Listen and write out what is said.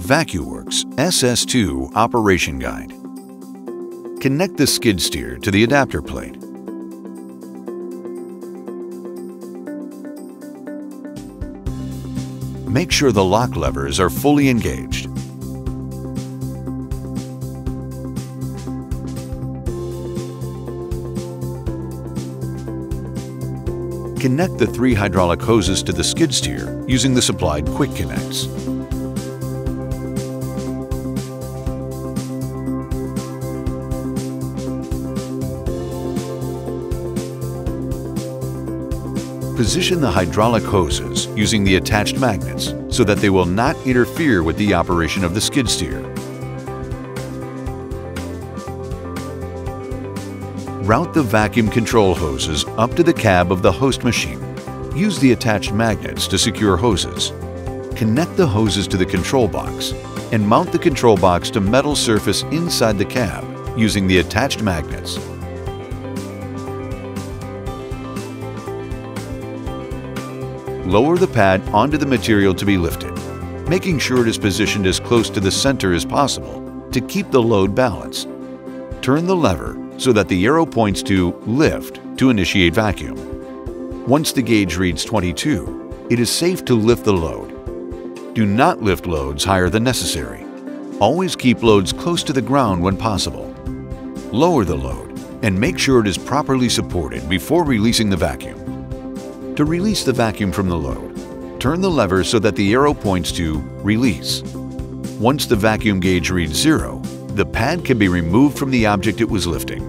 VacuWorks SS2 Operation Guide. Connect the skid steer to the adapter plate. Make sure the lock levers are fully engaged. Connect the 3 hydraulic hoses to the skid steer using the supplied quick connects. Position the hydraulic hoses using the attached magnets so that they will not interfere with the operation of the skid steer. Route the vacuum control hoses up to the cab of the host machine. Use the attached magnets to secure hoses. Connect the hoses to the control box and mount the control box to metal surface inside the cab using the attached magnets. Lower the pad onto the material to be lifted, making sure it is positioned as close to the center as possible to keep the load balanced. Turn the lever so that the arrow points to lift to initiate vacuum. Once the gauge reads 22, it is safe to lift the load. Do not lift loads higher than necessary. Always keep loads close to the ground when possible. Lower the load and make sure it is properly supported before releasing the vacuum. To release the vacuum from the load, turn the lever so that the arrow points to release. Once the vacuum gauge reads 0, the pad can be removed from the object it was lifting.